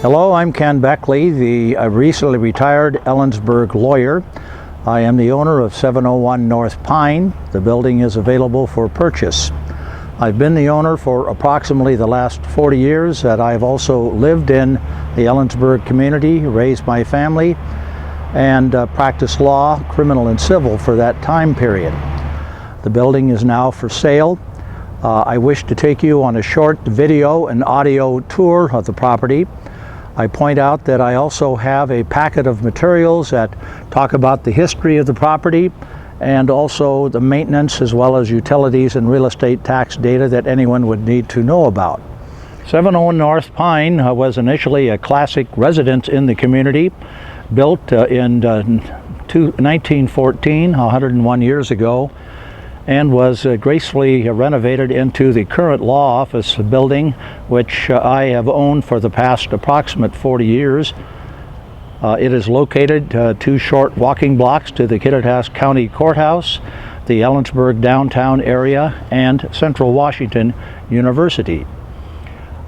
Hello, I'm Ken Beckley, the recently retired Ellensburg lawyer. I am the owner of 701 North Pine. The building is available for purchase. I've been the owner for approximately the last 40 years. That I've also lived in the Ellensburg community, raised my family, and practiced law, criminal and civil for that time period. The building is now for sale. I wish to take you on a short video and audio tour of the property. I point out that I also have a packet of materials that talk about the history of the property and also the maintenance as well as utilities and real estate tax data that anyone would need to know about. 701 North Pine was initially a classic residence in the community, built in 1914, 101 years ago, and was gracefully renovated into the current law office building, which I have owned for the past approximate 40 years. It is located 2 short walking blocks to the Kittitas County Courthouse, the Ellensburg downtown area, and Central Washington University.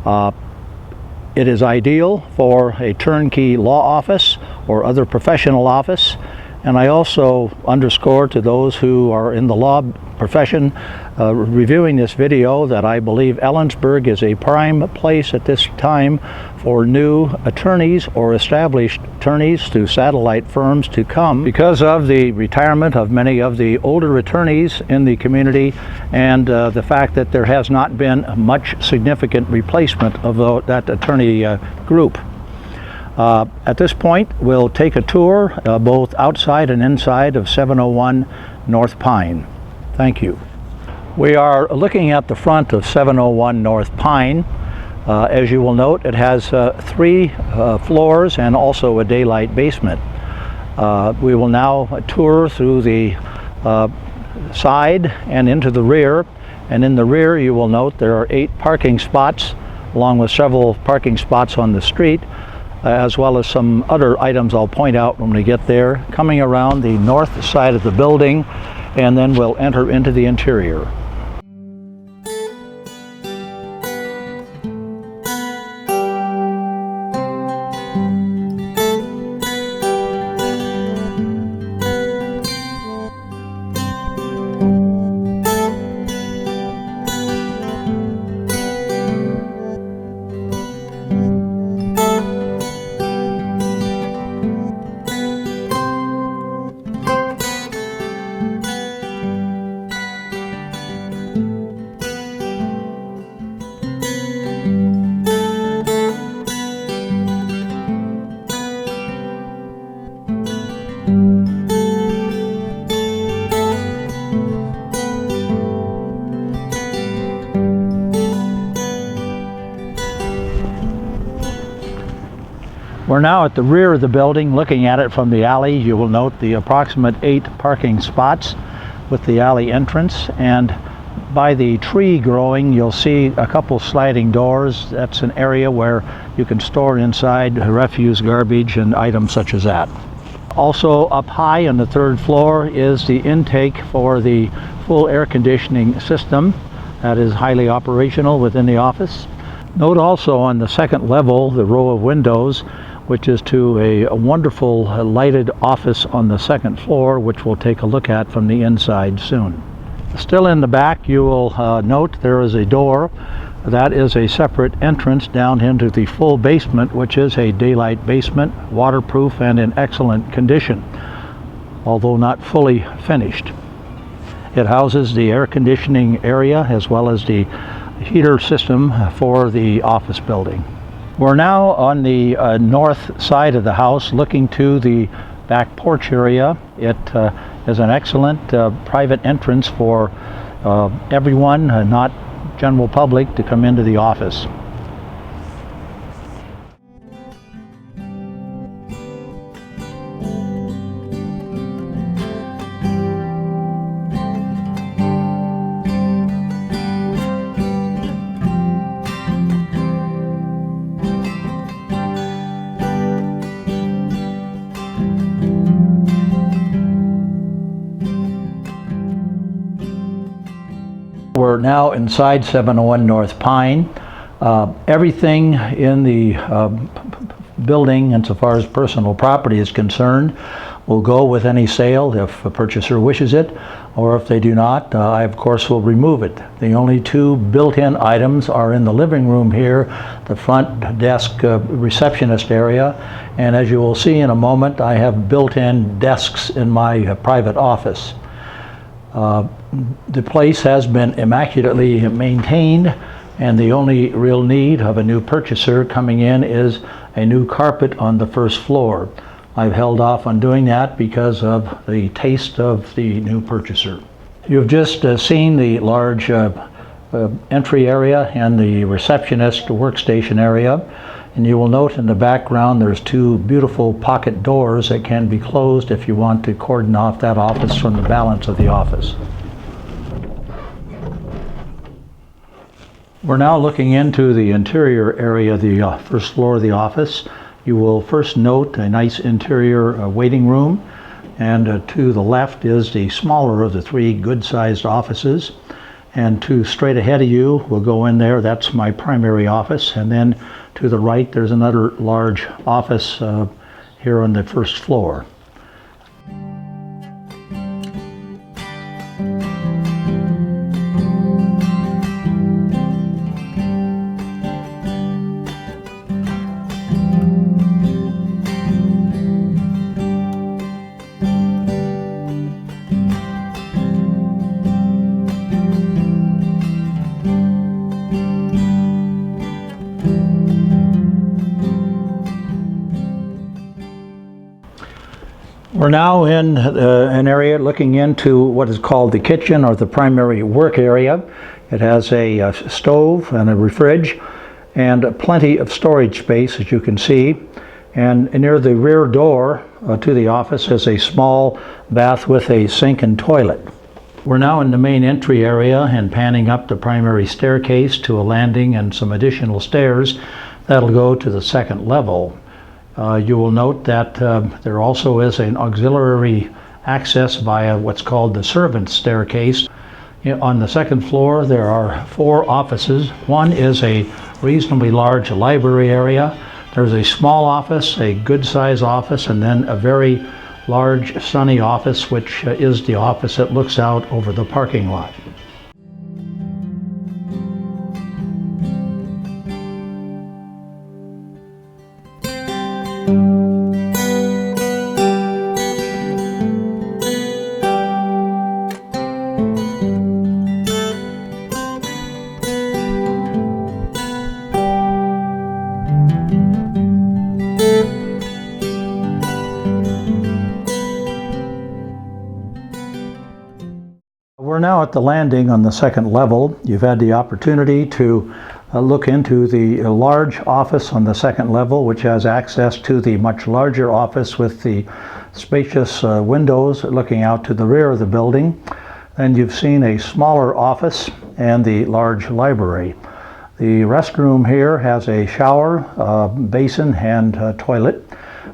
It is ideal for a turnkey law office or other professional office. And I also underscore to those who are in the law profession reviewing this video that I believe Ellensburg is a prime place at this time for new attorneys or established attorneys to satellite firms to come because of the retirement of many of the older attorneys in the community and the fact that there has not been much significant replacement of that attorney group. At this point, we'll take a tour both outside and inside of 701 North Pine. Thank you. We are looking at the front of 701 North Pine. As you will note, it has 3 floors and also a daylight basement. We will now tour through the side and into the rear. And in the rear, you will note there are 8 parking spots, along with several parking spots on the street, as well as some other items I'll point out when we get there, coming around the north side of the building, and then we'll enter into the interior. We're now at the rear of the building, looking at it from the alley. You will note the approximate 8 parking spots with the alley entrance, and by the tree growing you'll see a couple sliding doors. That's an area where you can store inside refuse, garbage, and items such as that. Also up high on the 3rd floor is the intake for the full air conditioning system that is highly operational within the office. Note also on the 2nd level the row of windows, which is to a wonderful lighted office on the 2nd floor, which we'll take a look at from the inside soon. Still in the back, you will note there is a door. That is a separate entrance down into the full basement, which is a daylight basement, waterproof and in excellent condition, although not fully finished. It houses the air conditioning area as well as the heater system for the office building. We're now on the north side of the house, looking to the back porch area. It is an excellent private entrance for everyone, not general public, to come into the office. We're now inside 701 North Pine. Everything in the building, insofar as personal property is concerned, will go with any sale if a purchaser wishes it, or if they do not, I of course will remove it. The only two built-in items are in the living room here, the front desk receptionist area, and as you will see in a moment, I have built-in desks in my private office. The place has been immaculately maintained, and the only real need of a new purchaser coming in is a new carpet on the first floor. I've held off on doing that because of the taste of the new purchaser. You've just seen the large entry area and the receptionist workstation area, and you will note in the background there's two beautiful pocket doors that can be closed if you want to cordon off that office from the balance of the office. We're now looking into the interior area of the first floor of the office. You will first note a nice interior waiting room, and to the left is the smaller of the three good-sized offices, and to straight ahead of you, we'll go in there, that's my primary office, and then to the right there's another large office here on the first floor. We're now in an area looking into what is called the kitchen, or the primary work area. It has a stove and a fridge and plenty of storage space, as you can see. And near the rear door to the office is a small bath with a sink and toilet. We're now in the main entry area and panning up the primary staircase to a landing and some additional stairs that'll go to the second level. You will note that there also is an auxiliary access via what's called the servants' staircase. On the second floor there are four offices. One is a reasonably large library area. There's a small office, a good-sized office, and then a very large sunny office, which is the office that looks out over the parking lot. We're now at the landing on the second level. You've had the opportunity to look into the large office on the second level, which has access to the much larger office with the spacious windows looking out to the rear of the building. Then you've seen a smaller office and the large library. The restroom here has a shower, basin, and toilet.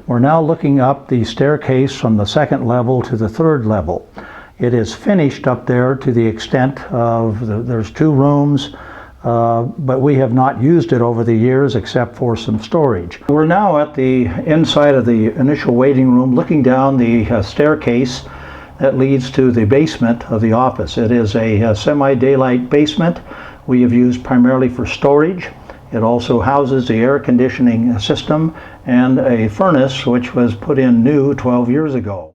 We're now looking up the staircase from the second level to the third level. It is finished up there to the extent of there's two rooms, but we have not used it over the years except for some storage. We're now at the inside of the initial waiting room, looking down the staircase that leads to the basement of the office. It is a semi-daylight basement we have used primarily for storage. It also houses the air conditioning system and a furnace which was put in new 12 years ago.